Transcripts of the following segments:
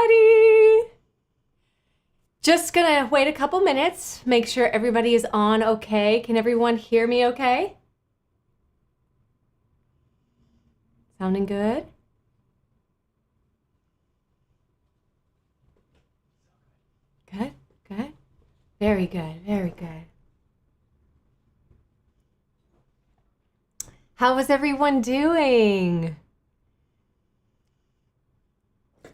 everybody. Just gonna wait a couple minutes, make sure everybody is on okay. Can everyone hear me okay? Sounding good? Good, good. Very good, very good. How was everyone doing?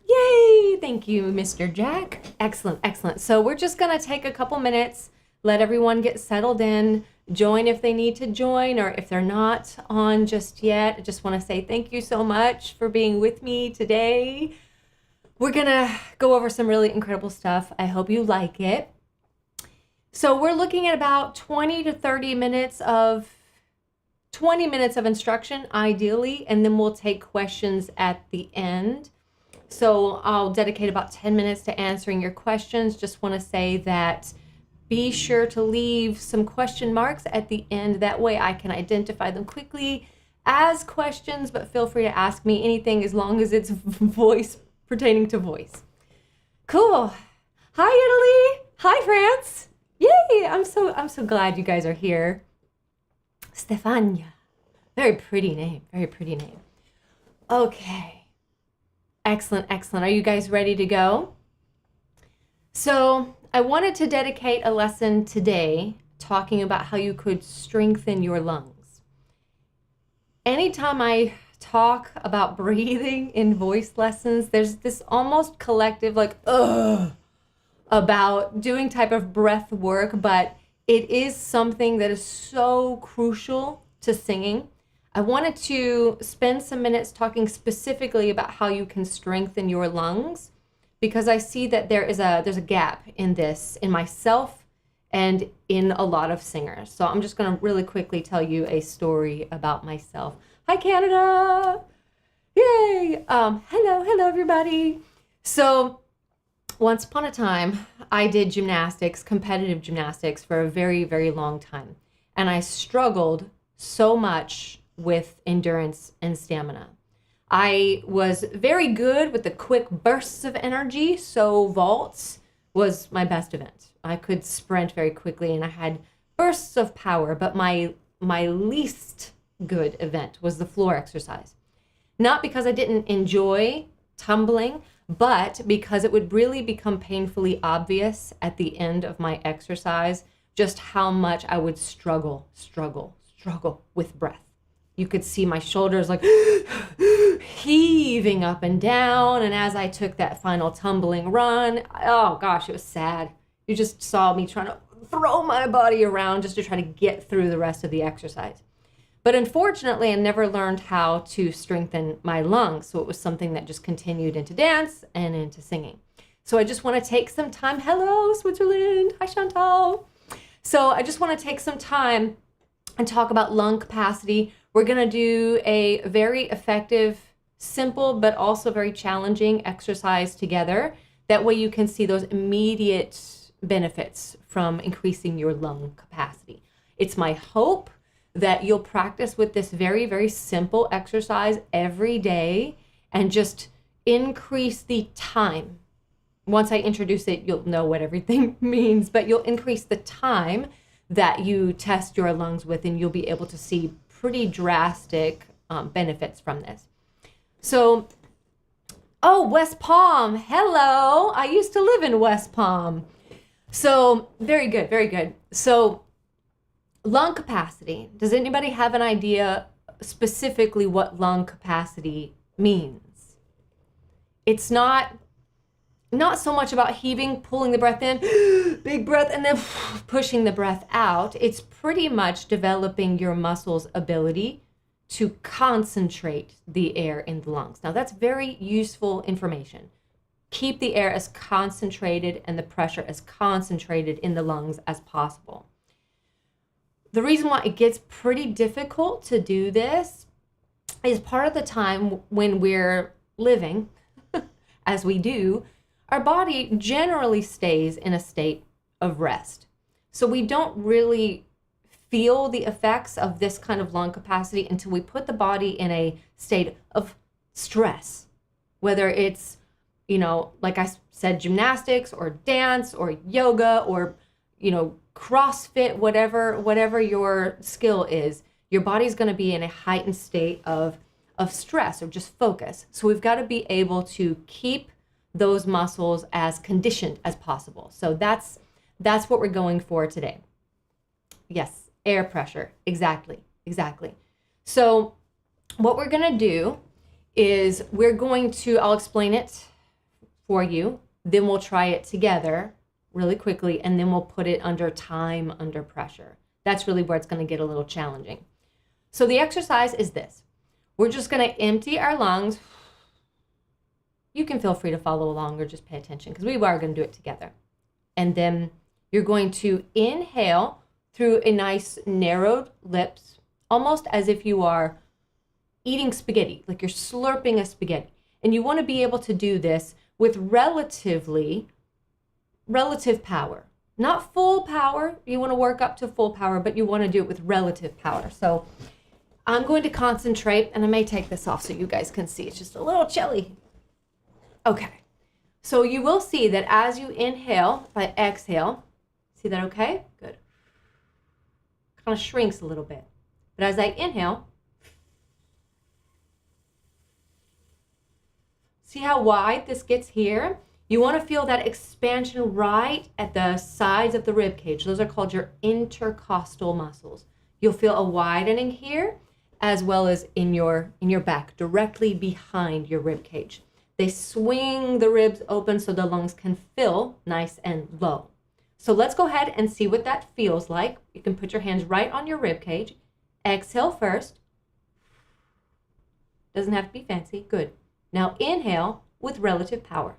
Yay! Thank you, Mr. Jack. Excellent, excellent. So we're just gonna take a couple minutes, let everyone get settled in, join if they need to join, or if they're not on just yet. I just wanna say thank you so much for being with me today. We're gonna go over some really incredible stuff. I hope you like it. So we're looking at about 20 to 30 minutes of 20 minutes of instruction, ideally, and then we'll take questions at the end. So I'll dedicate about 10 minutes to answering your questions. Just want to say that be sure to leave some question marks at the end. That way I can identify them quickly as questions, but feel free to ask me anything as long as it's voice pertaining to voice. Cool. Hi, Italy. Hi, France. Yay. I'm so glad you guys are here. Stefania. Very pretty name. Very pretty name. Okay. Excellent, excellent. Are you guys ready to go? So I wanted to dedicate a lesson today talking about how you could strengthen your lungs. Anytime I talk about breathing in voice lessons, there's this almost collective like, ugh, about doing type of breath work, but it is something that is so crucial to singing. I wanted to spend some minutes talking specifically about how you can strengthen your lungs, because I see that there's a gap in this, in myself and in a lot of singers. So I'm just going to really quickly tell you a story about myself. Hi, Canada. Yay. Hello, everybody. So once upon a time, I did gymnastics, competitive gymnastics, for a very, very long time. And I struggled so much with endurance and stamina. I was very good with the quick bursts of energy, so vaults was my best event. I could sprint very quickly and I had bursts of power, but my least good event was the floor exercise. Not because I didn't enjoy tumbling, but because it would really become painfully obvious at the end of my exercise just how much I would struggle with breath. You could see my shoulders like heaving up and down. And as I took that final tumbling run, oh gosh, it was sad. You just saw me trying to throw my body around just to try to get through the rest of the exercise. But unfortunately, I never learned how to strengthen my lungs. So it was something that just continued into dance and into singing. So I just want to take some time. Hello, Switzerland. Hi, Chantal. So I just want to take some time and talk about lung capacity. We're going to do a very effective, simple, but also very challenging exercise together. That way you can see those immediate benefits from increasing your lung capacity. It's my hope that you'll practice with this very, very simple exercise every day and just increase the time. Once I introduce it, you'll know what everything means, but you'll increase the time that you test your lungs with, and you'll be able to see pretty drastic benefits from this. So, oh, West Palm, hello. I used to live in West Palm. So very good, very good. So lung capacity. Does anybody have an idea specifically what lung capacity means? It's not so much about heaving, pulling the breath in, big breath, and then pushing the breath out. It's pretty much developing your muscles' ability to concentrate the air in the lungs. Now, that's very useful information. Keep the air as concentrated and the pressure as concentrated in the lungs as possible. The reason why it gets pretty difficult to do this is part of the time when we're living, as we do, our body generally stays in a state of rest. So we don't really feel the effects of this kind of lung capacity until we put the body in a state of stress, whether it's like I said, gymnastics or dance or yoga or, CrossFit, whatever your skill is, your body's going to be in a heightened state of stress or just focus. So we've got to be able to keep those muscles as conditioned as possible. So that's what we're going for today. Yes, air pressure. Exactly. So what we're going to do is I'll explain it for you, then we'll try it together really quickly, and then we'll put it under time under pressure. That's really where it's going to get a little challenging. So the exercise is this. We're just going to empty our lungs. You can feel free to follow along or just pay attention because we are going to do it together. And then you're going to inhale through a nice narrowed lips, almost as if you are eating spaghetti, like you're slurping a spaghetti. And you want to be able to do this with relative power. Not full power. You want to work up to full power, but you want to do it with relative power. So I'm going to concentrate, and I may take this off so you guys can see. It's just a little chilly. Okay. So you will see that as you inhale, if I exhale, see that okay? Good. Kind of shrinks a little bit. But as I inhale, see how wide this gets here? You want to feel that expansion right at the sides of the rib cage. Those are called your intercostal muscles. You'll feel a widening here as well as in your back, directly behind your rib cage. They swing the ribs open so the lungs can fill nice and low. So let's go ahead and see what that feels like. You can put your hands right on your rib cage. Exhale first. Doesn't have to be fancy. Good. Now inhale with relative power.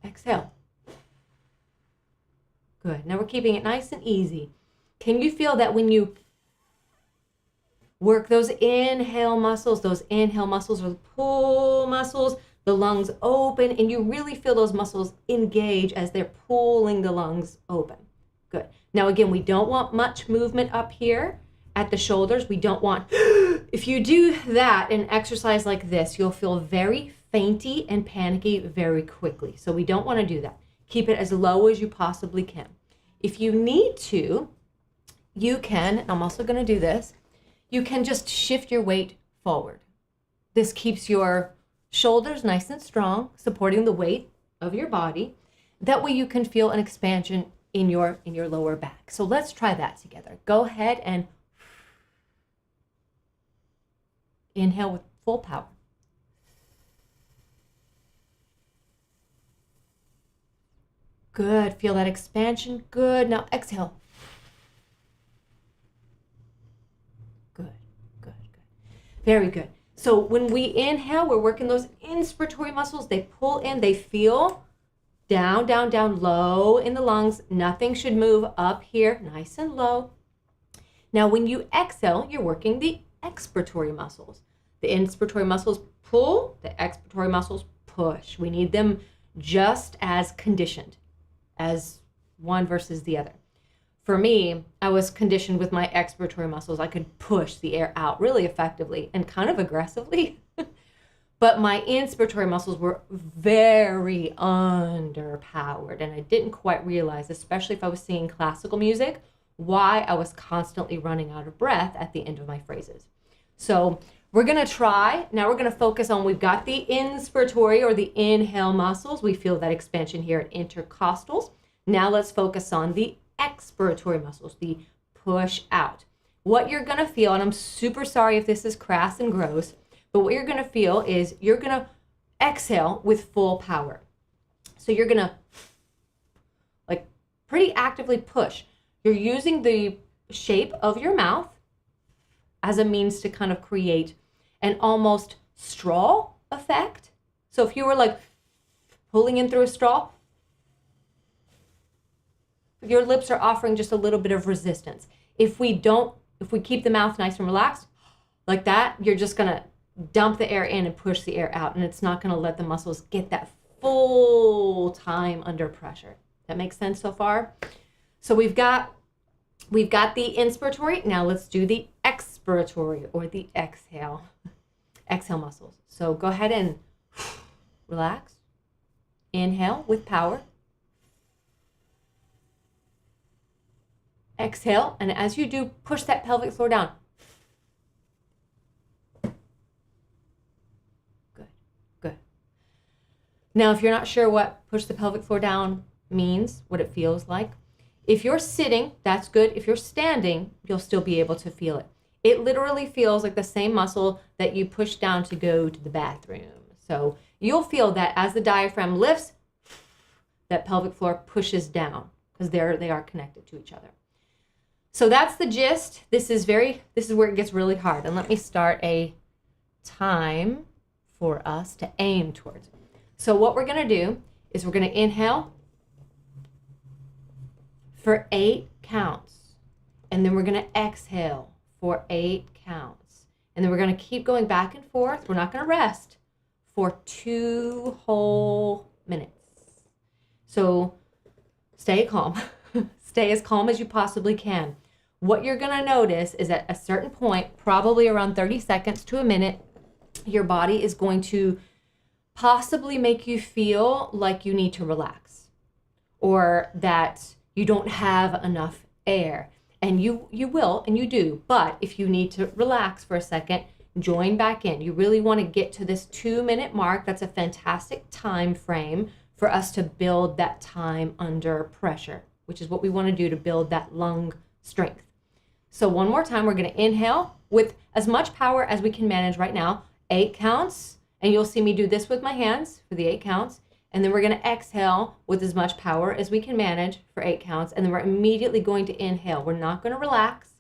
Exhale. Good. Now we're keeping it nice and easy. Can you feel that when you work those inhale muscles or the pull muscles, the lungs open, and you really feel those muscles engage as they're pulling the lungs open. Good. Now again, we don't want much movement up here at the shoulders. We don't want, if you do that in exercise like this, you'll feel very fainty and panicky very quickly. So we don't want to do that. Keep it as low as you possibly can. If you need to, you can, I'm also going to do this, you can just shift your weight forward. This keeps your shoulders nice and strong, supporting the weight of your body. That way you can feel an expansion in your lower back. So let's try that together. Go ahead and inhale with full power. Good. Feel that expansion. Good. Now exhale. Good. Very good. So when we inhale, we're working those inspiratory muscles. They pull in, they feel down, low in the lungs. Nothing should move up here, nice and low. Now when you exhale, you're working the expiratory muscles. The inspiratory muscles pull, the expiratory muscles push. We need them just as conditioned as one versus the other. For me, I was conditioned with my expiratory muscles. I could push the air out really effectively and kind of aggressively. But my inspiratory muscles were very underpowered, and I didn't quite realize, especially if I was singing classical music, why I was constantly running out of breath at the end of my phrases. So we're going to try. Now we're going to focus on, we've got the inspiratory or the inhale muscles. We feel that expansion here at intercostals. Now let's focus on the expiratory muscles, the push out. What you're going to feel, and I'm super sorry if this is crass and gross, but what you're going to feel is you're going to exhale with full power. So you're going to like pretty actively push. You're using the shape of your mouth as a means to kind of create an almost straw effect. So if you were like pulling in through a straw, your lips are offering just a little bit of resistance. If we keep the mouth nice and relaxed like that, you're just going to dump the air in and push the air out, and it's not going to let the muscles get that full time under pressure. That makes sense so far? So we've got the inspiratory. Now let's do the expiratory or the exhale. exhale muscles. So go ahead and relax. Inhale with power. Exhale, and as you do, push that pelvic floor down. Good, good. Now, if you're not sure what push the pelvic floor down means, what it feels like, if you're sitting, that's good. If you're standing, you'll still be able to feel it. It literally feels like the same muscle that you push down to go to the bathroom. So you'll feel that as the diaphragm lifts, that pelvic floor pushes down because they are connected to each other. So that's the gist. This is where it gets really hard. And let me start a time for us to aim towards. So what we're going to do is we're going to inhale for 8 counts. And then we're going to exhale for 8 counts. And then we're going to keep going back and forth. We're not going to rest for 2 whole minutes. So stay calm. Stay as calm as you possibly can. What you're going to notice is at a certain point, probably around 30 seconds to a minute, your body is going to possibly make you feel like you need to relax or that you don't have enough air. And you will, and you do. But if you need to relax for a second, join back in. You really want to get to this 2-minute mark. That's a fantastic time frame for us to build that time under pressure, which is what we want to do to build that lung strength. So one more time, we're going to inhale with as much power as we can manage right now. 8 counts, and you'll see me do this with my hands for the 8 counts. And then we're going to exhale with as much power as we can manage for 8 counts. And then we're immediately going to inhale. We're not going to relax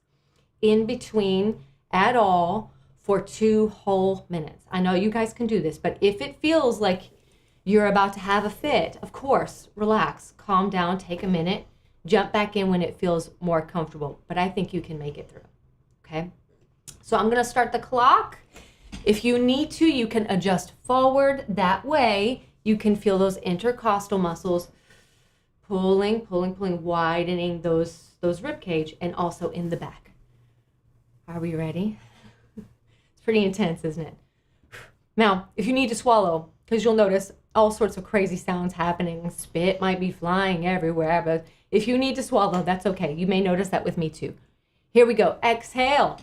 in between at all for 2 whole minutes. I know you guys can do this, but if it feels like you're about to have a fit, of course, relax, calm down, take a minute. Jump back in when it feels more comfortable, but I think you can make it through, okay? So I'm gonna start the clock. If you need to, you can adjust forward. That way, you can feel those intercostal muscles pulling, widening those rib cage and also in the back. Are we ready? It's pretty intense, isn't it? Now, if you need to swallow, because you'll notice all sorts of crazy sounds happening. Spit might be flying everywhere, but if you need to swallow, that's okay. You may notice that with me too. Here we go. Exhale.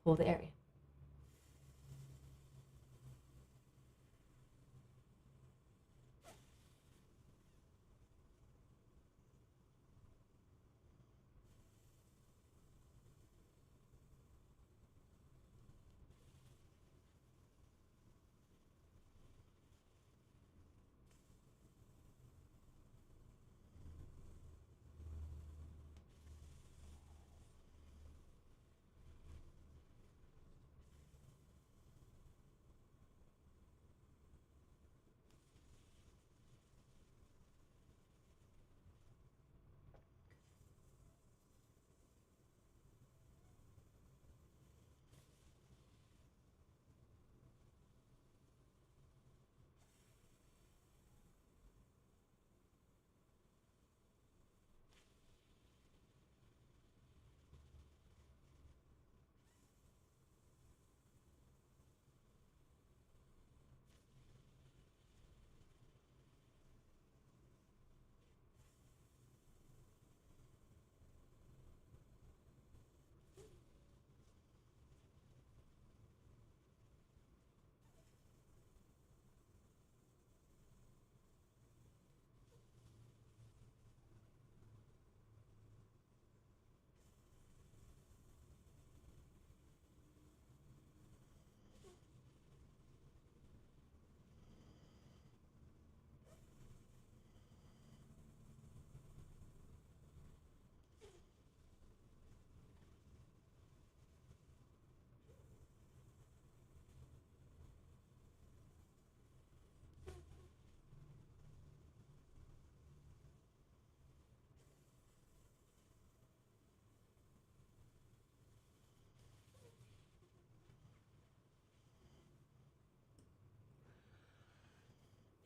Pull the area.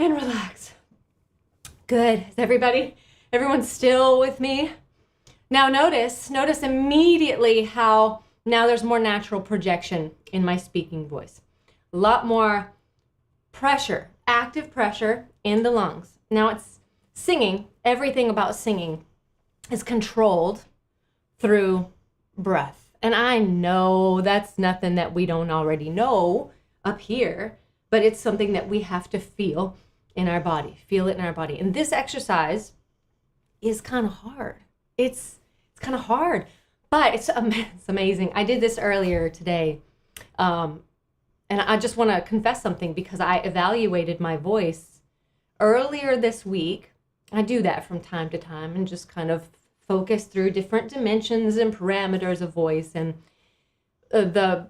And relax. Good. Is everyone still with me? Now notice immediately how now there's more natural projection in my speaking voice. A lot more pressure, active pressure in the lungs. Now it's singing, everything about singing is controlled through breath. And I know that's nothing that we don't already know up here, but it's something that we have to feel in our body, feel it in our body. And this exercise is kind of hard. It's kind of hard, but it's amazing. I did this earlier today. And I just want to confess something because I evaluated my voice earlier this week. I do that from time to time and just kind of focus through different dimensions and parameters of voice. And the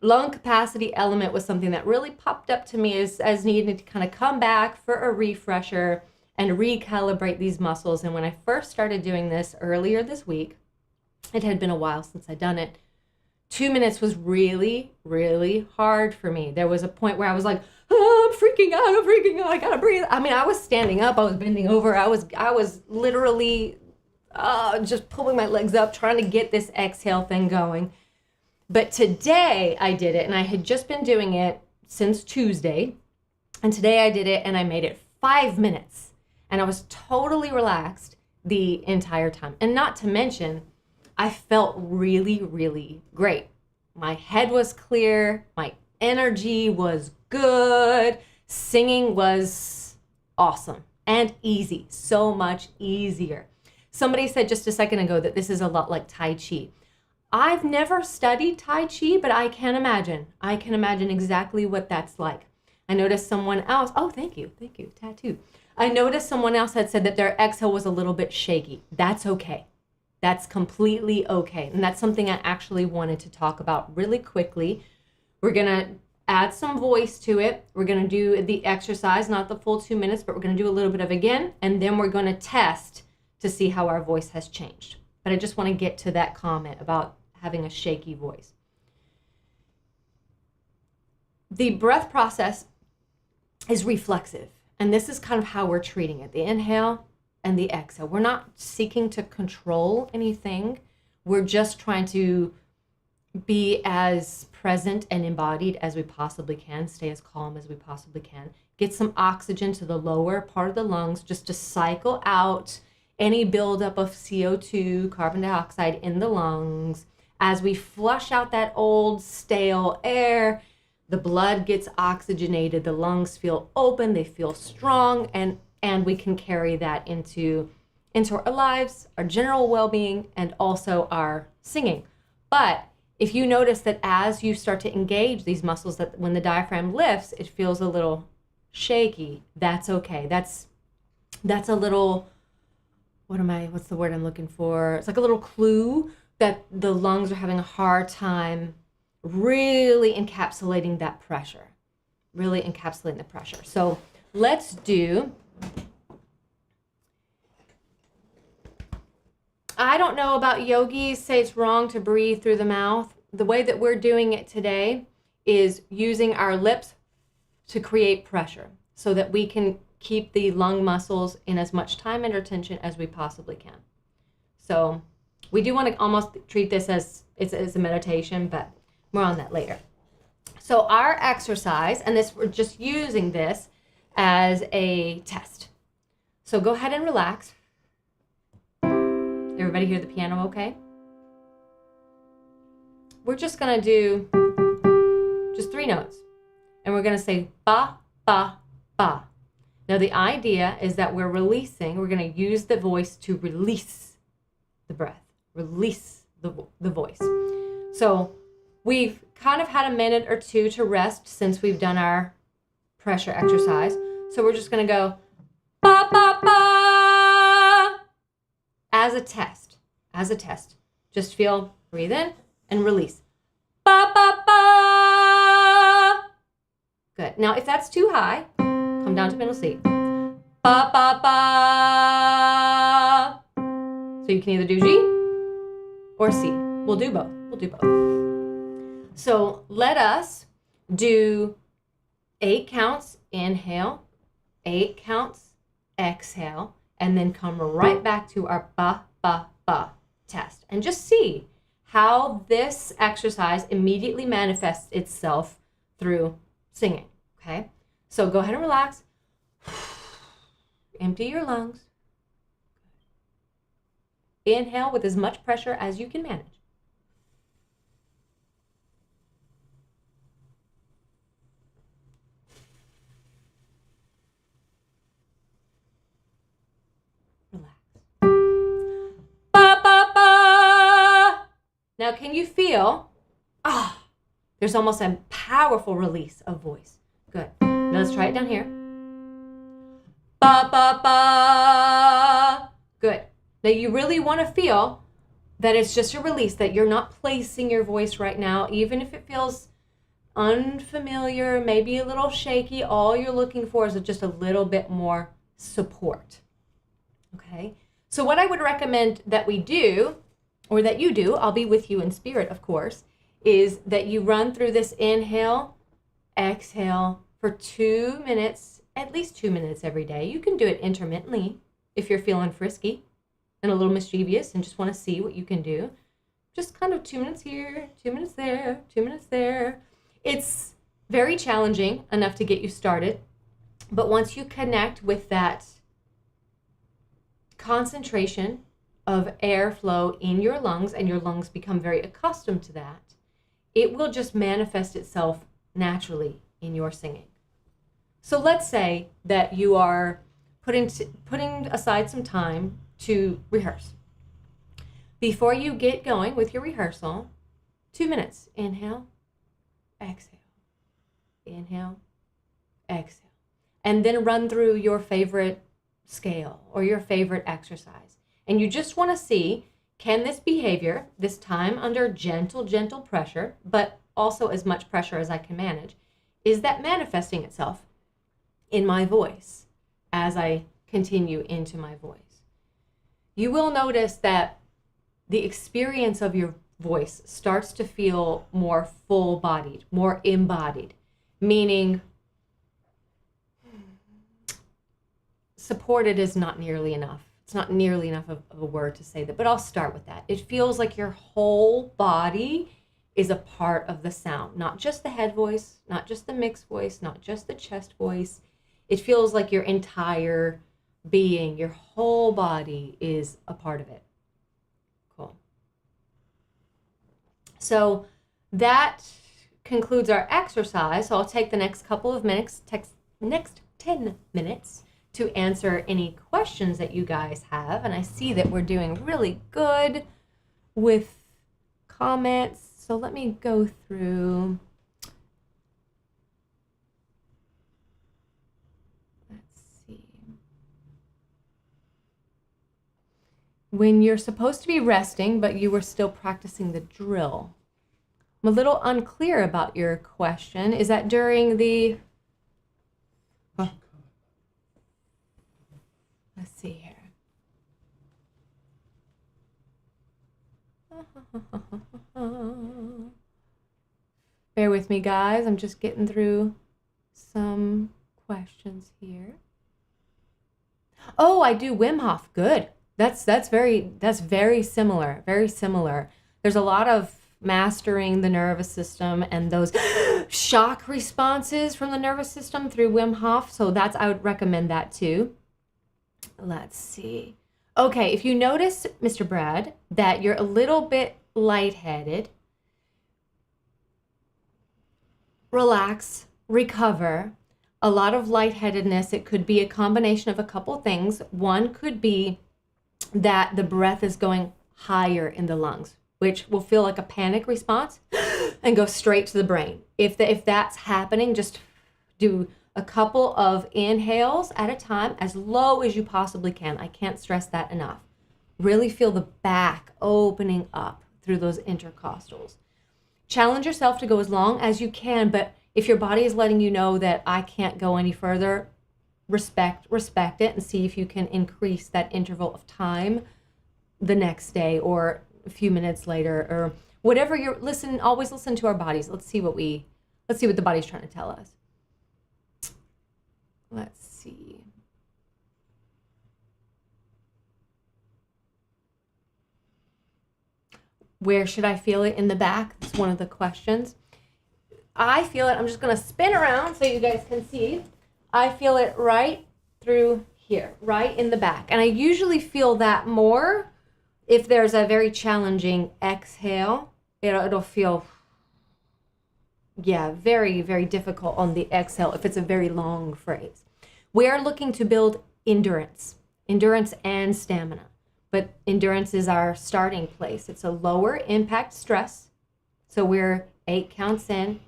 lung capacity element was something that really popped up to me as needing to kind of come back for a refresher and recalibrate these muscles. And when I first started doing this earlier this week, it had been a while since I'd done it. 2 minutes was really, really hard for me. There was a point where I was like, oh, I'm freaking out, I gotta breathe. I mean, I was standing up, I was bending over, I was literally just pulling my legs up, trying to get this exhale thing going. But today I did it, and I had just been doing it since Tuesday. And today I did it, and I made it 5 minutes. And I was totally relaxed the entire time. And not to mention, I felt really, really great. My head was clear. My energy was good. Singing was awesome and easy, so much easier. Somebody said just a second ago that this is a lot like Tai Chi. I've never studied Tai Chi, but I can imagine. I can imagine exactly what that's like. I noticed someone else, oh, thank you, tattoo. I noticed someone else had said that their exhale was a little bit shaky. That's okay. That's completely okay. And that's something I actually wanted to talk about really quickly. We're gonna add some voice to it. We're gonna do the exercise, not the full 2 minutes, but we're gonna do a little bit of again, and then we're gonna test to see how our voice has changed. But I just wanna get to that comment about having a shaky voice. The breath process is reflexive, and this is kind of how we're treating it. The inhale and the exhale. We're not seeking to control anything. We're just trying to be as present and embodied as we possibly can, stay as calm as we possibly can, get some oxygen to the lower part of the lungs just to cycle out any buildup of CO2, carbon dioxide in the lungs. As we flush out that old stale air, the blood gets oxygenated, the lungs feel open, they feel strong, and we can carry that into our lives, our general well-being, and also our singing. But if you notice that as you start to engage these muscles, that when the diaphragm lifts, it feels a little shaky, that's okay. That's a little, what's the word I'm looking for? It's like a little clue that the lungs are having a hard time really encapsulating that pressure, So let's do, I don't know about yogis say it's wrong to breathe through the mouth. The way that we're doing it today is using our lips to create pressure so that we can keep the lung muscles in as much time and attention as we possibly can. So we do want to almost treat this as a meditation, but more on that later. So our exercise, and we're just using this as a test. So go ahead and relax. Everybody hear the piano okay? We're just gonna do just 3 notes. And we're gonna say ba, ba, ba. Now the idea is that we're gonna use the voice to release the breath, release the voice. So we've kind of had a minute or two to rest since we've done our pressure exercise. So we're just gonna go ba, ba, ba as a test. Just breathe in and release. Ba, ba, ba. Good. Now if that's too high, come down to middle C. Ba, ba, ba. So you can either do G or C. We'll do both. So let us do 8 counts, inhale, 8 counts, exhale, and then come right back to our ba, ba, ba. test and just see how this exercise immediately manifests itself through singing, okay? So go ahead and relax. Empty your lungs. Inhale with as much pressure as you can manage. Relax. Ba, ba, ba. Now, can you feel, there's almost a powerful release of voice. Good. Now let's try it down here. Ba, ba, ba. Good. Now you really want to feel that it's just a release, that you're not placing your voice right now, even if it feels unfamiliar, maybe a little shaky. All you're looking for is just a little bit more support. Okay? So what I would recommend that we do, or that you do, I'll be with you in spirit, of course, is that you run through this inhale, exhale for 2 minutes, at least 2 minutes every day. You can do it intermittently if you're feeling frisky and a little mischievous and just want to see what you can do. Just kind of 2 minutes here, 2 minutes there, 2 minutes there. It's very challenging enough to get you started, but once you connect with that concentration of airflow in your lungs and your lungs become very accustomed to that, it will just manifest itself naturally in your singing. So let's say that you are putting aside some time to rehearse. Before you get going with your rehearsal, 2 minutes. Inhale, exhale. Inhale, exhale. And then run through your favorite scale or your favorite exercise. And you just want to see, can this behavior, this time under gentle, gentle pressure, but also as much pressure as I can manage, is that manifesting itself in my voice as I continue into my voice? You will notice that the experience of your voice starts to feel more full-bodied, more embodied, meaning supported is not nearly enough. It's not nearly enough of a word to say that, but I'll start with that. It feels like your whole body is a part of the sound, not just the head voice, not just the mixed voice, not just the chest voice. It feels like your entire being, your whole body is a part of it. Cool. So that concludes our exercise. So I'll take the next couple of minutes, next 10 minutes to answer any questions that you guys have. And I see that we're doing really good with comments. So let me go through. When you're supposed to be resting, but you were still practicing the drill. I'm a little unclear about your question. Is that during the... Oh. Let's see here. Bear with me, guys. I'm just getting through some questions here. Oh, I do Wim Hof. Good. That's very similar. Very similar. There's a lot of mastering the nervous system and those shock responses from the nervous system through Wim Hof. So I would recommend that too. Let's see. Okay, if you notice, Mr. Brad, that you're a little bit lightheaded, relax, recover. A lot of lightheadedness, it could be a combination of a couple things. One could be that the breath is going higher in the lungs, which will feel like a panic response and go straight to the brain. If that's happening, just do a couple of inhales at a time, as low as you possibly can. I can't stress that enough. Really feel the back opening up through those intercostals. Challenge yourself to go as long as you can, but if your body is letting you know that I can't go any further, respect it and see if you can increase that interval of time the next day or a few minutes later or whatever always listen to our bodies. Let's see what the body's trying to tell us. Let's see. Where should I feel it in the back? That's one of the questions. I feel it, I'm just gonna spin around so you guys can see. I feel it right through here, right in the back. And I usually feel that more if there's a very challenging exhale. It'll feel, yeah, very, very difficult on the exhale if it's a very long phrase. We are looking to build endurance and stamina. But endurance is our starting place. It's a lower impact stress. So we're 8 counts in,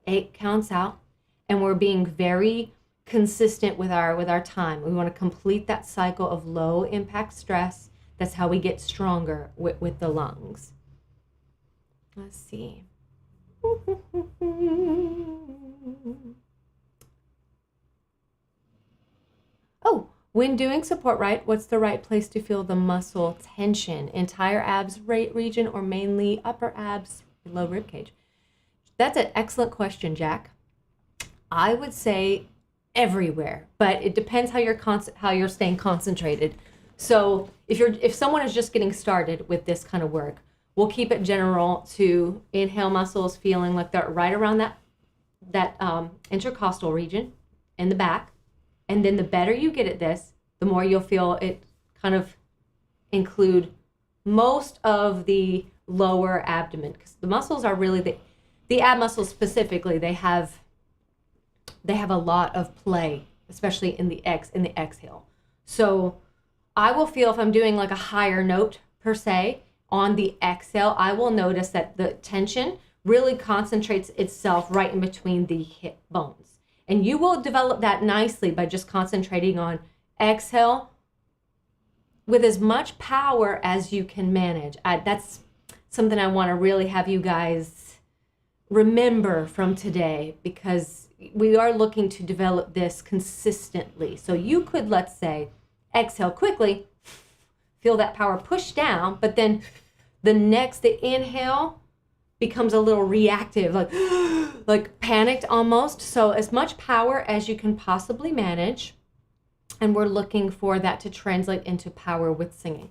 8 counts out, and we're being very consistent with our time. We want to complete that cycle of low impact stress. That's how we get stronger with the lungs. Let's see. Oh, when doing support right, what's the right place to feel the muscle tension? Entire abs region or mainly upper abs, low rib cage? That's an excellent question, Jack. I would say everywhere, but it depends how you're staying concentrated. So if someone is just getting started with this kind of work, we'll keep it general to inhale muscles feeling like they're right around that intercostal region in the back. And then the better you get at this, the more you'll feel it kind of include most of the lower abdomen, because the muscles are really the ab muscles specifically, they have a lot of play, especially in the exhale. So I will feel if I'm doing like a higher note per se on the exhale, I will notice that the tension really concentrates itself right in between the hip bones. And you will develop that nicely by just concentrating on exhale with as much power as you can manage. That's something I want to really have you guys remember from today, because we are looking to develop this consistently. So you could, let's say, exhale quickly, feel that power push down, but then the inhale becomes a little reactive, like panicked almost. So as much power as you can possibly manage. And we're looking for that to translate into power with singing.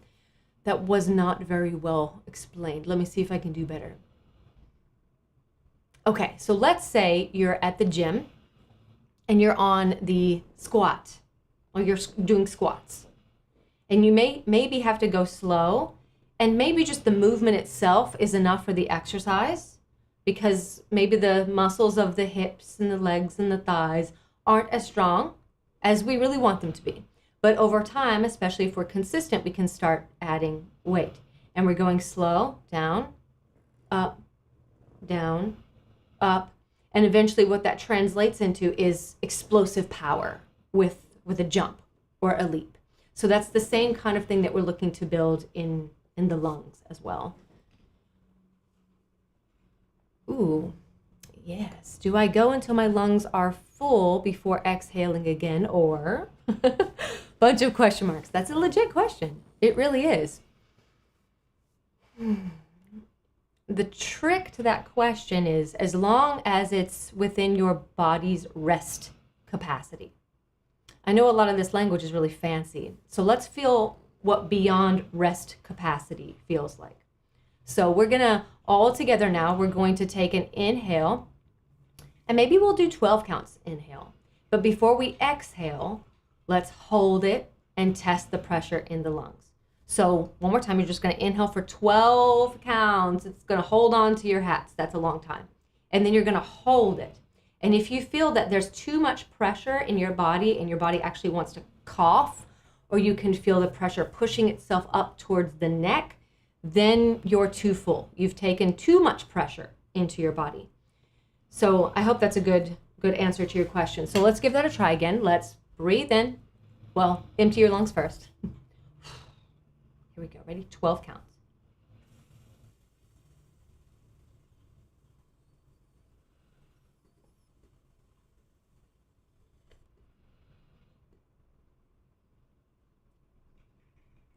That was not very well explained. Let me see if I can do better. Okay, so let's say you're at the gym and you're on the squat, or you're doing squats. And you maybe have to go slow, and maybe just the movement itself is enough for the exercise, because maybe the muscles of the hips and the legs and the thighs aren't as strong as we really want them to be. But over time, especially if we're consistent, we can start adding weight. And we're going slow, down, up, and eventually what that translates into is explosive power with a jump or a leap. So that's the same kind of thing that we're looking to build in the lungs as well. Ooh, yes. Do I go until my lungs are full before exhaling again, or bunch of question marks? That's a legit question. It really is. The trick to that question is as long as it's within your body's rest capacity. I know a lot of this language is really fancy, so let's feel what beyond rest capacity feels like. So we're gonna all together now, we're going to take an inhale, and maybe we'll do 12 counts inhale. But before we exhale, let's hold it and test the pressure in the lungs. So one more time, you're just gonna inhale for 12 counts. It's gonna hold on to your hats. That's a long time. And then you're gonna hold it. And if you feel that there's too much pressure in your body and your body actually wants to cough, or you can feel the pressure pushing itself up towards the neck, then you're too full. You've taken too much pressure into your body. So I hope that's a good answer to your question. So let's give that a try again. Let's breathe in. Well, empty your lungs first. Here we go. Ready? 12 counts.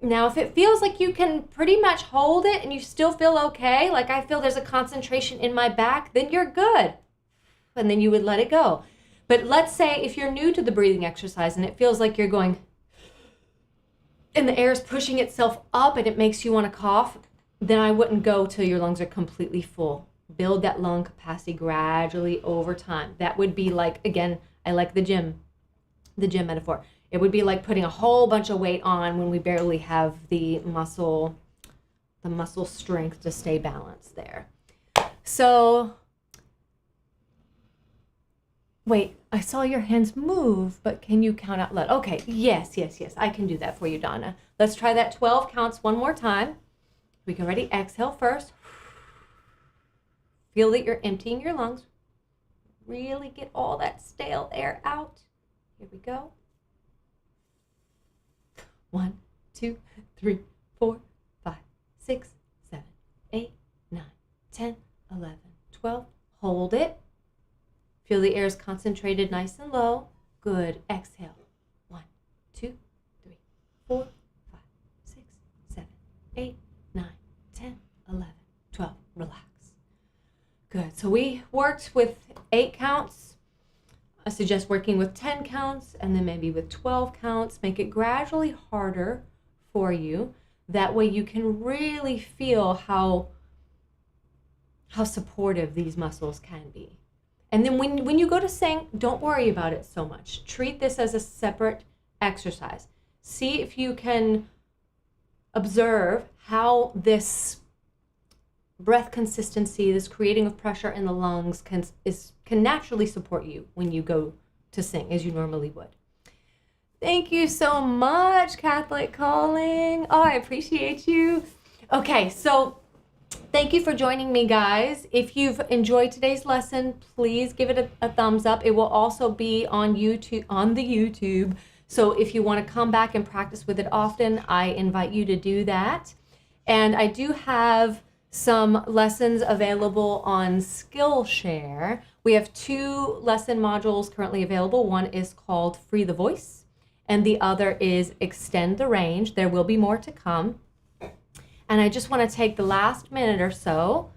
Now, if it feels like you can pretty much hold it and you still feel okay, like I feel there's a concentration in my back, then you're good. And then you would let it go. But let's say if you're new to the breathing exercise and it feels like you're going, and the air is pushing itself up and it makes you want to cough, then I wouldn't go till your lungs are completely full. Build that lung capacity gradually over time. That would be like, again, I like the gym metaphor. It would be like putting a whole bunch of weight on when we barely have the muscle strength to stay balanced there. So, wait, I saw your hands move, but can you count out loud? Okay, yes, I can do that for you, Donna. Let's try that 12 counts one more time. We can ready, exhale first. Feel that you're emptying your lungs. Really get all that stale air out. Here we go. 1, 2, 3, 4, 5, 6, 7, 8, 9, 10, 11, 12. Hold it. Feel the air is concentrated nice and low. Good. Exhale. 1, 2, 3, 4, 5, 6, 7, 8, 9, 10, 11, 12. Relax. Good. So we worked with 8 counts. I suggest working with 10 counts and then maybe with 12 counts. Make it gradually harder for you. That way you can really feel how supportive these muscles can be. And then when you go to sing, don't worry about it so much. Treat this as a separate exercise. See if you can observe how this breath consistency, this creating of pressure in the lungs can naturally support you when you go to sing as you normally would. Thank you so much, Catholic Calling. Oh, I appreciate you. Okay, so thank you for joining me, guys. If you've enjoyed today's lesson, please give it a thumbs up. It will also be on YouTube, on the YouTube. So if you want to come back and practice with it often, I invite you to do that. And I do have some lessons available on Skillshare. We have 2 lesson modules currently available. One is called Free the Voice, and the other is Extend the Range. There will be more to come. And I just want to take the last minute or so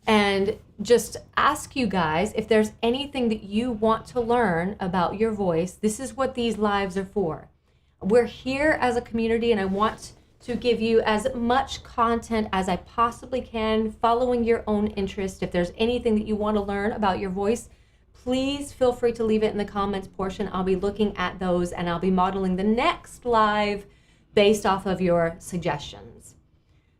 and just ask you guys if there's anything that you want to learn about your voice. This is what these lives are for. We're here as a community, and I want to give you as much content as I possibly can, following your own interest. If there's anything that you want to learn about your voice, please feel free to leave it in the comments portion. I'll be looking at those, and I'll be modeling the next live based off of your suggestions.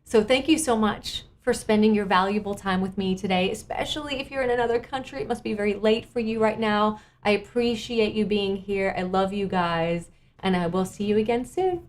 So thank you so much for spending your valuable time with me today, especially if you're in another country. It must be very late for you right now. I appreciate you being here. I love you guys, and I will see you again soon.